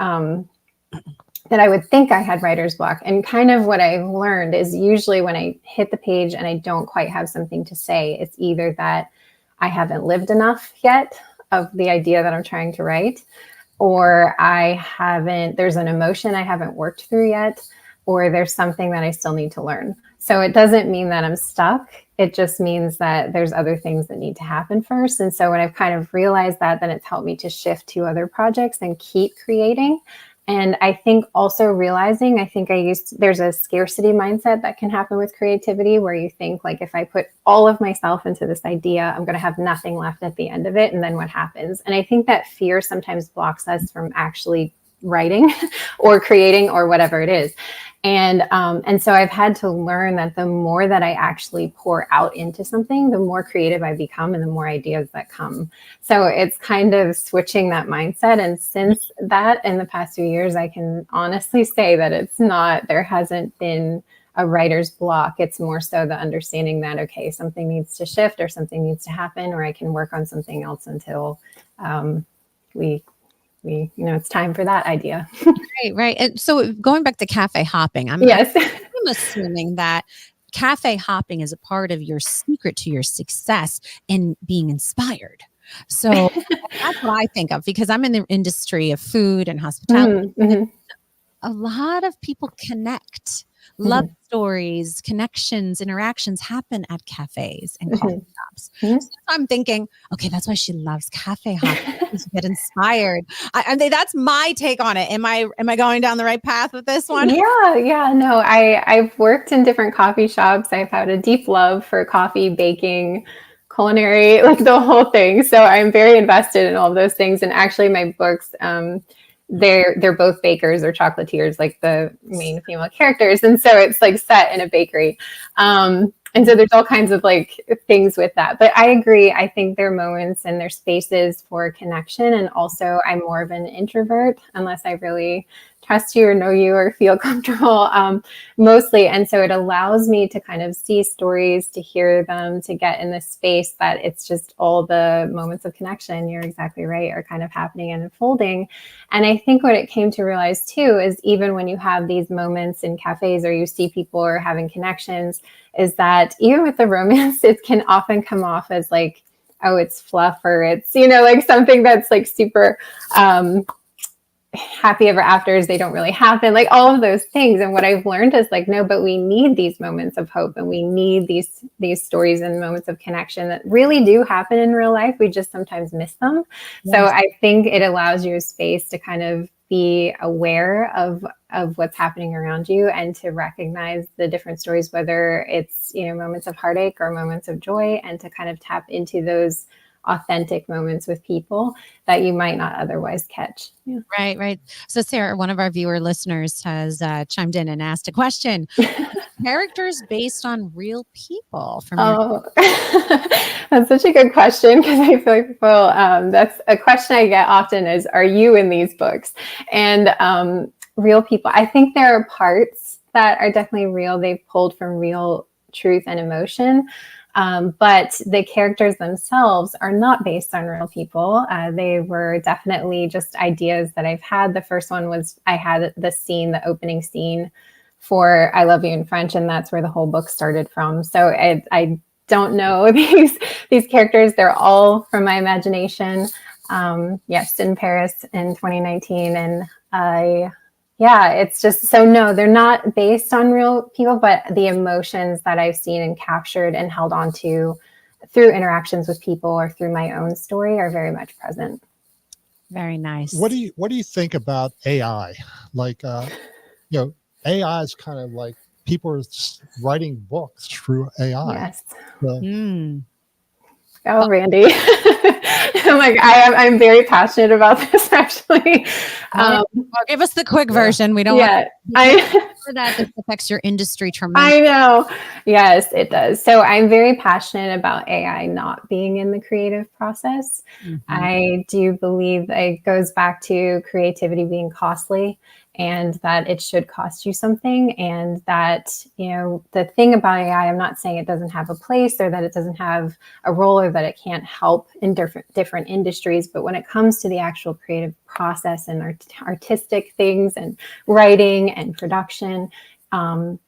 Speaker 3: that I would think I had writer's block. And kind of what I've learned is usually when I hit the page and I don't quite have something to say, it's either that I haven't lived enough yet of the idea that I'm trying to write, or there's an emotion I haven't worked through yet, or there's something that I still need to learn. So it doesn't mean that I'm stuck. It just means that there's other things that need to happen first. And so when I've kind of realized that, then it's helped me to shift to other projects and keep creating. And I think also realizing, there's a scarcity mindset that can happen with creativity where you think like, if I put all of myself into this idea, I'm going to have nothing left at the end of it. And then what happens? And I think that fear sometimes blocks us from actually writing or creating or whatever it is. And so I've had to learn that the more that I actually pour out into something, the more creative I become and the more ideas that come. So it's kind of switching that mindset. And since that, in the past few years, I can honestly say that there hasn't been a writer's block. It's more so the understanding that, okay, something needs to shift or something needs to happen, or I can work on something else until it's time for that idea.
Speaker 2: Right. And so going back to cafe hopping, I'm assuming that cafe hopping is a part of your secret to your success in being inspired. So that's what I think of, because I'm in the industry of food and hospitality.
Speaker 3: Mm-hmm.
Speaker 2: A lot of people connect. Love stories, connections, interactions happen at cafes and coffee shops. So I'm thinking, okay, that's why she loves cafe hopping, to get inspired. I think that's my take on it. Am I going down the right path with this one?
Speaker 3: Yeah. No, I've worked in different coffee shops. I've had a deep love for coffee, baking, culinary, like the whole thing. So I'm very invested in all of those things. And actually, my books, they're both bakers or chocolatiers, like the main female characters, and so it's like set in a bakery, and so there's all kinds of like things with that. But I agree, I think there are moments and there's spaces for connection, and also I'm more of an introvert unless I really trust you or know you or feel comfortable, mostly. And so it allows me to kind of see stories, to hear them, to get in this space that it's just all the moments of connection, you're exactly right, are kind of happening and unfolding. And I think what it came to realize too is even when you have these moments in cafes or you see people or having connections, is that even with the romance, it can often come off as like, oh, it's fluff, or it's, like something that's like super happy ever afters, they don't really happen, like all of those things. And what I've learned is like, no, but we need these moments of hope, and we need these stories and moments of connection that really do happen in real life. We just sometimes miss them. Yes. So I think it allows you a space to kind of be aware of what's happening around you and to recognize the different stories, whether it's, moments of heartache or moments of joy, and to kind of tap into those authentic moments with people that you might not otherwise catch. Yeah.
Speaker 2: Right. So Sarah, one of our viewer listeners has chimed in and asked a question. Characters based on real people from
Speaker 3: That's such a good question, because I feel like people, that's a question I get often is, are you in these books? And real people, I think there are parts that are definitely real. They've pulled from real truth and emotion. But the characters themselves are not based on real people. They were definitely just ideas that I've had. The first one was I had the opening scene for I Love You in French, and that's where the whole book started from. So I don't know these characters. They're all from my imagination. Yes, in Paris in 2019. And it's just, so no, they're not based on real people, but the emotions that I've seen and captured and held on to through interactions with people or through my own story are very much present.
Speaker 2: Very nice.
Speaker 1: What do you think about AI? Like, AI is kind of like people are writing books through AI.
Speaker 3: Yes.
Speaker 1: So,
Speaker 3: Oh, Randy. I'm very passionate about this, actually.
Speaker 2: Give us the quick version. We don't want that this affects your industry tremendously.
Speaker 3: I know. Yes, it does. So I'm very passionate about AI not being in the creative process. Mm-hmm. I do believe that it goes back to creativity being costly, and that it should cost you something. And that, the thing about AI, I'm not saying it doesn't have a place or that it doesn't have a role or that it can't help in different industries. But when it comes to the actual creative process and artistic things and writing and production, not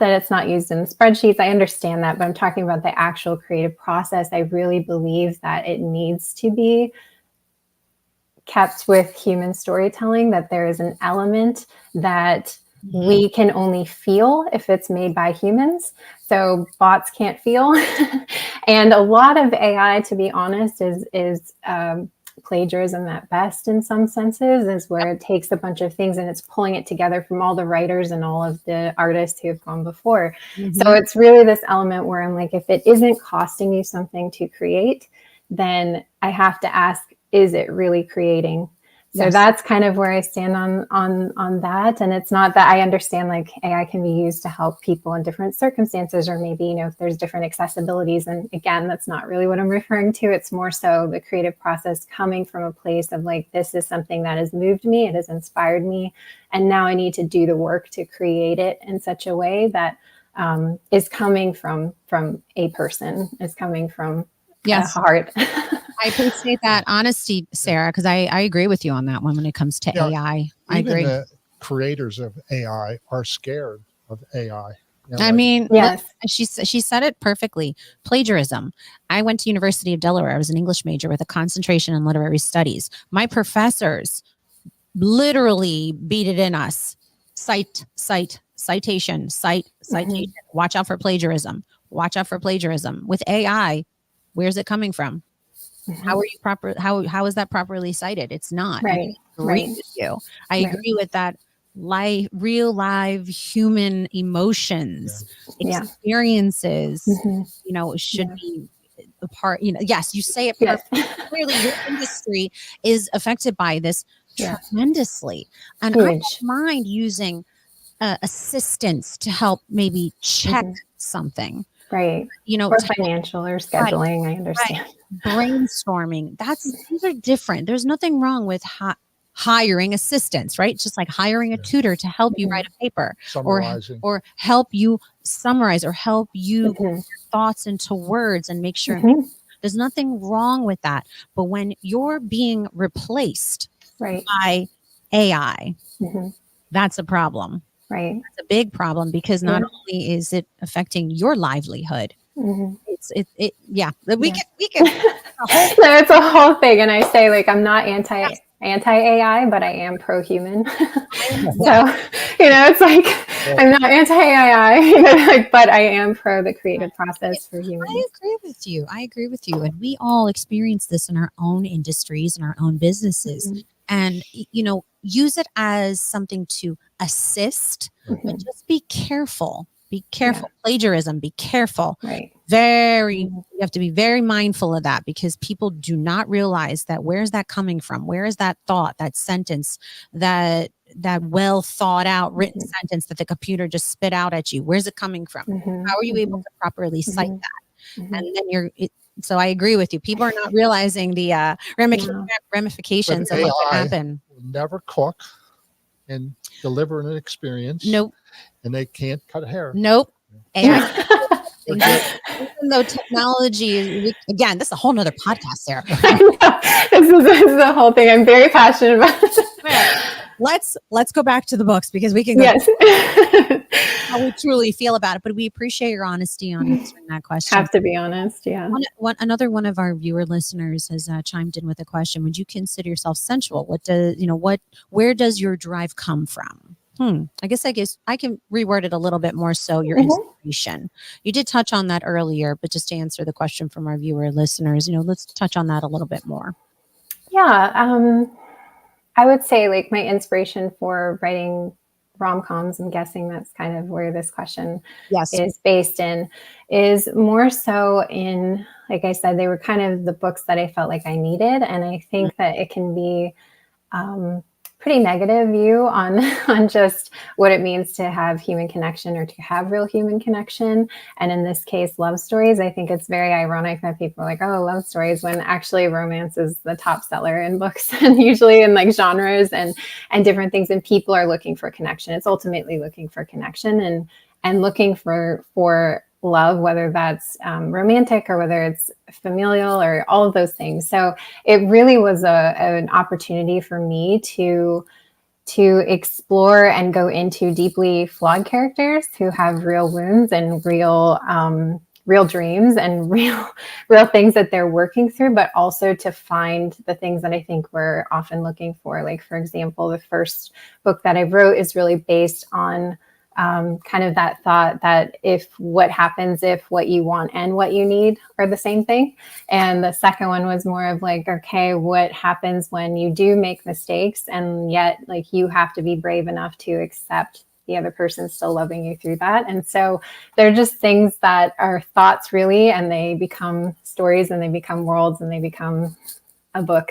Speaker 3: that it's not used in spreadsheets, I understand that, but I'm talking about the actual creative process. I really believe that it needs to be kept with human storytelling, that there is an element that We can only feel if it's made by humans. So bots can't feel. And a lot of AI, to be honest, is plagiarism at best in some senses, is where it takes a bunch of things and it's pulling it together from all the writers and all of the artists who have gone before. So it's really this element where I'm like, if it isn't costing you something to create, then I have to ask, is it really creating? So that's kind of where I stand on that. And it's not that I understand like AI can be used to help people in different circumstances, or maybe, if there's different accessibilities. And again, that's not really what I'm referring to. It's more so the creative process coming from a place of like, this is something that has moved me. It has inspired me. And now I need to do the work to create it in such a way that is coming from a person, is coming from a heart.
Speaker 2: I appreciate that honesty, Sarah, because I agree with you on that one when it comes to AI. I agree.
Speaker 1: The creators of AI are scared of AI.
Speaker 2: Yes, she said it perfectly. Plagiarism. I went to University of Delaware. I was an English major with a concentration in literary studies. My professors literally beat it in us. Citation. Watch out for plagiarism. Watch out for plagiarism. With AI, where's it coming from? How are you how is that properly cited? It's not.
Speaker 3: Right.
Speaker 2: I agree with you. I agree with that. Real live human emotions, experiences, should be a part. Yes, you say it perfectly. Clearly, your industry is affected by this tremendously, and I don't mind using assistance to help maybe check something.
Speaker 3: Right. Or financial or scheduling. I understand.
Speaker 2: Brainstorming. These are different. There's nothing wrong with hiring assistants, right? Just like hiring a tutor to help you write a paper, or help you summarize, or help you put your thoughts into words and make sure. There's nothing wrong with that. But when you're being replaced by AI, that's a problem.
Speaker 3: Right.
Speaker 2: It's a big problem, because not only is it affecting your livelihood, we can
Speaker 3: it's a whole thing. And I say, like, I'm not anti AI, but I am pro-human. So, it's like, I'm not anti AI, but I am pro the creative process for humans.
Speaker 2: I agree with you. And we all experience this in our own industries and our own businesses. And, use it as something to assist, but just be careful. Be careful. Plagiarism, be careful.
Speaker 3: Right.
Speaker 2: You have to be very mindful of that, because people do not realize that where's that coming from? Where is that thought, that sentence, that well thought out written sentence that the computer just spit out at you? Where's it coming from? How are you able to properly cite that? And then so I agree with you. People are not realizing the ramifications of what can happen.
Speaker 1: Will never cook and deliver an experience.
Speaker 2: Nope.
Speaker 1: And they can't cut hair.
Speaker 2: Nope. AI. Even though technology is, again, this is a whole nother podcast, Sarah.
Speaker 3: This is the whole thing. I'm very passionate about this.
Speaker 2: Let's go back to the books, because we can go how we truly feel about it. But we appreciate your honesty on answering that question.
Speaker 3: Have to be honest,
Speaker 2: Another one of our viewer listeners has chimed in with a question. Would you consider yourself sensual? Where does your drive come from? I guess I can reword it a little bit more. So your inspiration. You did touch on that earlier, but just to answer the question from our viewer listeners, let's touch on that a little bit more.
Speaker 3: Yeah. I would say, like, my inspiration for writing rom-coms, I'm guessing that's kind of where this question is based in, is more so in, like I said, they were kind of the books that I felt like I needed. And I think that it can be pretty negative view on just what it means to have human connection, or to have real human connection. And in this case, love stories. I think it's very ironic that people are like, oh, love stories, when actually romance is the top seller in books, and usually in like genres and different things. And people are looking for connection. It's ultimately looking for connection and looking for love, whether that's romantic or whether it's familial or all of those things. So it really was an opportunity for me to explore and go into deeply flawed characters who have real wounds and real real dreams and real things that they're working through, but also to find the things that I think we're often looking for. Like, for example, the first book that I wrote is really based on kind of that thought that what happens if what you want and what you need are the same thing. And the second one was more of like, okay, what happens when you do make mistakes and yet like you have to be brave enough to accept the other person still loving you through that. And so they're just things that are thoughts really, and they become stories and they become worlds and they become a book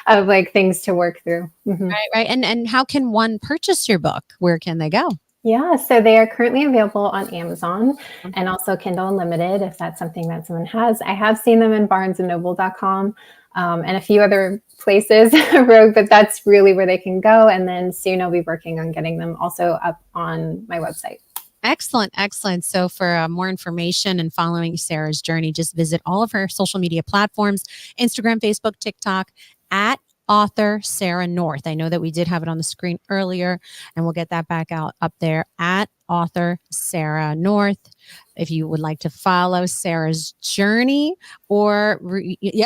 Speaker 3: of like things to work through.
Speaker 2: Mm-hmm. Right. And how can one purchase your book? Where can they go?
Speaker 3: Yeah, so they are currently available on Amazon and also Kindle Unlimited, if that's something that someone has. I have seen them in barnesandnoble.com and a few other places, Rogue, but that's really where they can go. And then soon I'll be working on getting them also up on my website.
Speaker 2: Excellent. Excellent. So for more information and following Sara's journey, just visit all of her social media platforms, Instagram, Facebook, TikTok, at author Sara North. I know that we did have it on the screen earlier, and we'll get that back out up there at author Sara North. If you would like to follow Sara's journey or,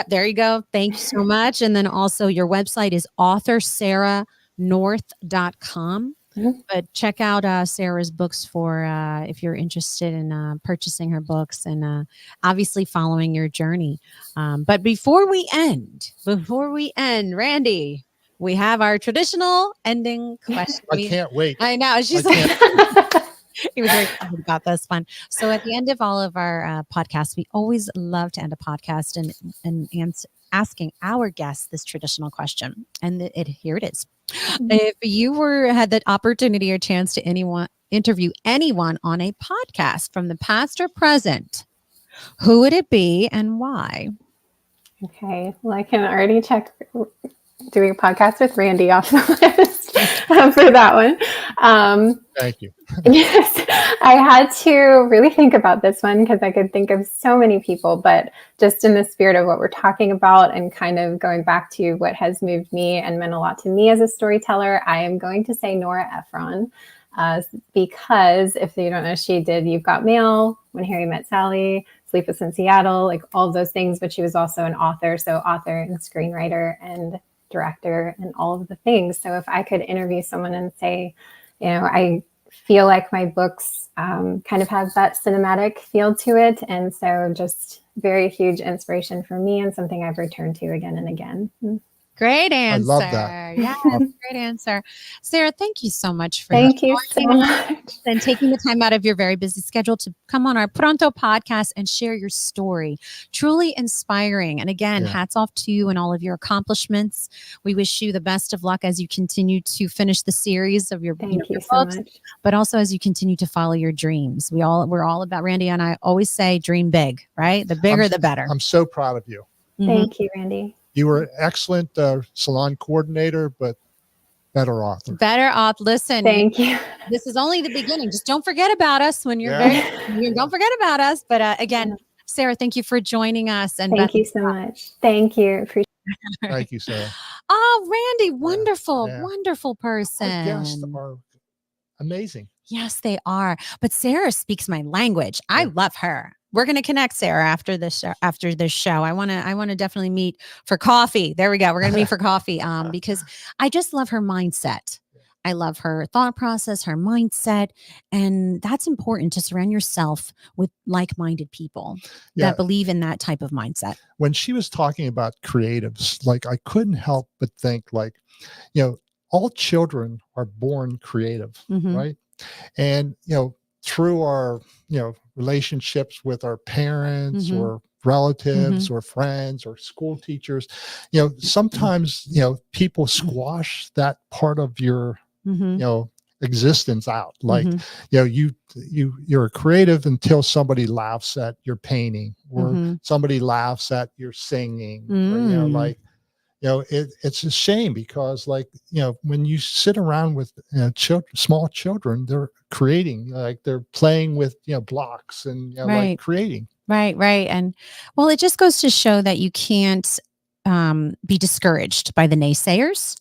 Speaker 2: there you go. Thank you so much. And then also your website is authorsaranorth.com. But check out Sara's books for if you're interested in purchasing her books and obviously following your journey. But before we end, Randy, we have our traditional ending question.
Speaker 1: I can't wait.
Speaker 2: I know. She's like, he was very excited about this one. So at the end of all of our podcasts, we always love to end a podcast and asking our guests this traditional question. And here it is. If you had the opportunity or chance to interview anyone on a podcast from the past or present, who would it be and why?
Speaker 3: Okay. Well, I can already check doing a podcast with Randy off the list for that one.
Speaker 1: Thank you.
Speaker 3: Yes, I had to really think about this one because I could think of so many people, but just in the spirit of what we're talking about and kind of going back to what has moved me and meant a lot to me as a storyteller, I am going to say Nora Ephron because if you don't know, she did You've Got Mail, When Harry Met Sally, Sleepless in Seattle, like all of those things, but she was also an author, so author and screenwriter and director and all of the things. So if I could interview someone and say, I feel like my books kind of have that cinematic feel to it. And so just very huge inspiration for me and something I've returned to again and again.
Speaker 2: Great answer.
Speaker 1: I love that.
Speaker 2: Yeah, great answer. Sara, thank you so much for
Speaker 3: Thank you so much.
Speaker 2: And taking the time out of your very busy schedule to come on our Pronto podcast and share your story. Truly inspiring. And again, hats off to you and all of your accomplishments. We wish you the best of luck as you continue to finish the series of your,
Speaker 3: Thank you
Speaker 2: so
Speaker 3: much.
Speaker 2: But also as you continue to follow your dreams. We're all about, Randy and I always say, dream big, right? The bigger, the better.
Speaker 1: I'm so proud of you.
Speaker 3: Thank you, Randy.
Speaker 1: You were an excellent salon coordinator, but better author.
Speaker 2: Better author. Listen,
Speaker 3: thank you.
Speaker 2: This is only the beginning. Just don't forget about us when you're don't forget about us. But again, Sara, thank you for joining us. And
Speaker 3: thank you so much. Thank you. Appreciate it.
Speaker 1: Thank you, Sara.
Speaker 2: Oh, Randy, wonderful, wonderful person.
Speaker 1: Our guests are amazing.
Speaker 2: Yes, they are. But Sara speaks my language. I love her. We're going to connect, Sara, after this show. I want to definitely meet for coffee. There we go. We're going to meet for coffee because I just love her mindset. I love her thought process, her mindset. And that's important to surround yourself with like-minded people that believe in that type of mindset.
Speaker 1: When she was talking about creatives, like I couldn't help but think like, all children are born creative, right? And, through our, relationships with our parents or relatives or friends or school teachers, sometimes, people squash that part of your, existence out. Like, you're a creative until somebody laughs at your painting or somebody laughs at your singing, or, it's a shame because when you sit around with small children, they're creating, they're playing with blocks and like creating.
Speaker 2: Right. And well, it just goes to show that you can't be discouraged by the naysayers.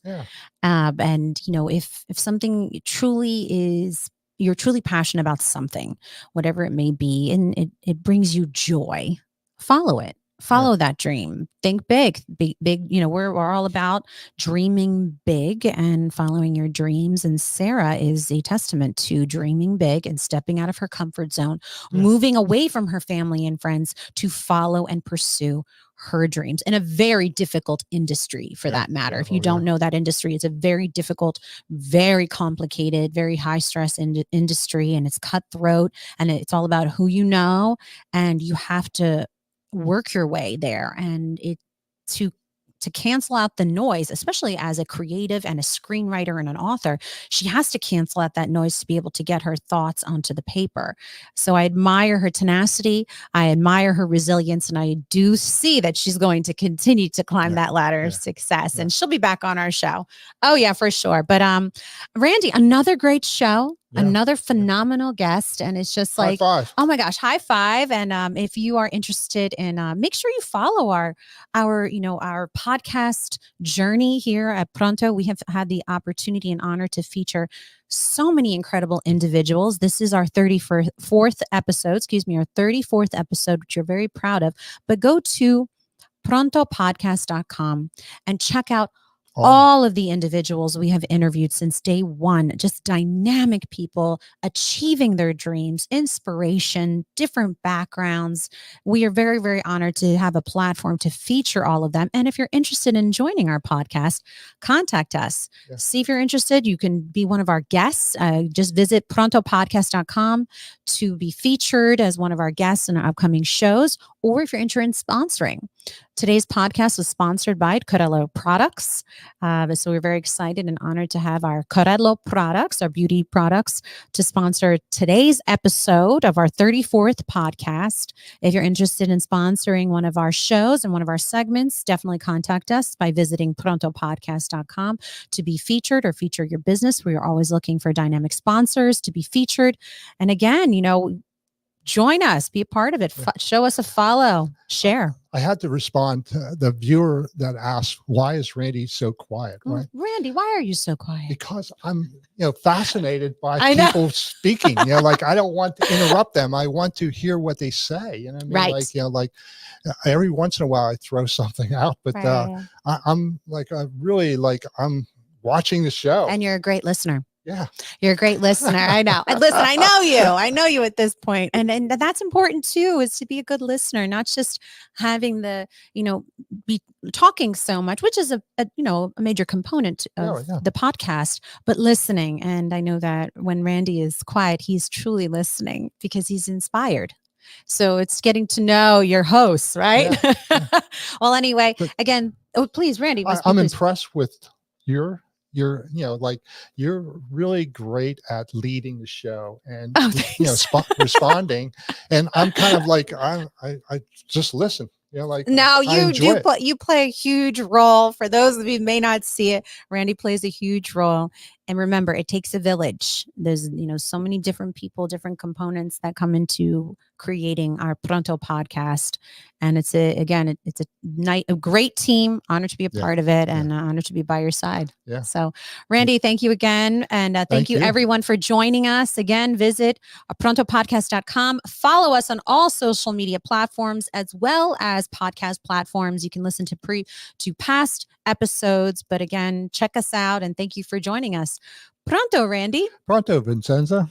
Speaker 2: And if something truly is you're truly passionate about something, whatever it may be, and it brings you joy, follow it. Follow that dream. Think big, big. We're all about dreaming big and following your dreams. And Sara is a testament to dreaming big and stepping out of her comfort zone, moving away from her family and friends to follow and pursue her dreams in a very difficult industry, for that matter. If you don't know that industry, it's a very difficult, very complicated, very high stress industry, and it's cutthroat, and it's all about who you know, and you have to work your way there, and to cancel out the noise, especially as a creative and a screenwriter and an author, she has to cancel out that noise to be able to get her thoughts onto the paper. So I admire her tenacity. I admire her resilience. And I do see that she's going to continue to climb that ladder of success. And she'll be back on our show. Oh yeah, for sure. But Randy, another great show. Another phenomenal guest. And it's just like,
Speaker 1: high five.
Speaker 2: Oh my gosh, high five. And if you are interested in, make sure you follow our podcast journey here at Pronto. We have had the opportunity and honor to feature so many incredible individuals. This is our 34th episode, our 34th episode, which you're very proud of. But go to prontopodcast.com and check out all of the individuals we have interviewed since day one. Just dynamic people achieving their dreams, inspiration, different backgrounds. We are very, very honored to have a platform to feature all of them. And if you're interested in joining our podcast, contact us. See if you're interested. You can be one of our guests. Just visit prontopodcast.com to be featured as one of our guests in our upcoming shows, or if you're interested in sponsoring. Today's podcast was sponsored by Corello Products. So we're very excited and honored to have our Corello products, our beauty products, to sponsor today's episode of our 34th podcast. If you're interested in sponsoring one of our shows and one of our segments, definitely contact us by visiting prontopodcast.com to be featured or feature your business. We are always looking for dynamic sponsors to be featured. And again, join us, be a part of it. Show us a follow, share.
Speaker 1: I had to respond to the viewer that asked, why is Randy so quiet? Right?
Speaker 2: Randy, why are you so quiet?
Speaker 1: Because I'm, fascinated by people speaking. Like I don't want to interrupt them. I want to hear what they say. You know what I mean?
Speaker 2: Right.
Speaker 1: Like every once in a while I throw something out, but I'm watching the show.
Speaker 2: And you're a great listener.
Speaker 1: Yeah.
Speaker 2: You're a great listener. I know. And listen, I know you. I know you at this point. And that's important too, is to be a good listener, not just having the, be talking so much, which is a major component of the podcast, but listening. And I know that when Randy is quiet, he's truly listening because he's inspired. So it's getting to know your hosts, right? Yeah. Well, anyway, again, please, Randy.
Speaker 1: I'm impressed with you're really great at leading the show and responding. And I'm kind of like, I just listen.
Speaker 2: Now you play a huge role. For those of you who may not see it, Randy plays a huge role. And remember, it takes a village. There's, so many different people, different components that come into creating our Pronto podcast. And it's a great team. Honored to be a part of it, and honored to be by your side. Yeah. So, Randy, thank you again. And thank you everyone for joining us. Again, visit prontopodcast.com. Follow us on all social media platforms as well as podcast platforms. You can listen to past episodes, but again, check us out and thank you for joining us. Pronto, Randy.
Speaker 1: Pronto, Vincenza.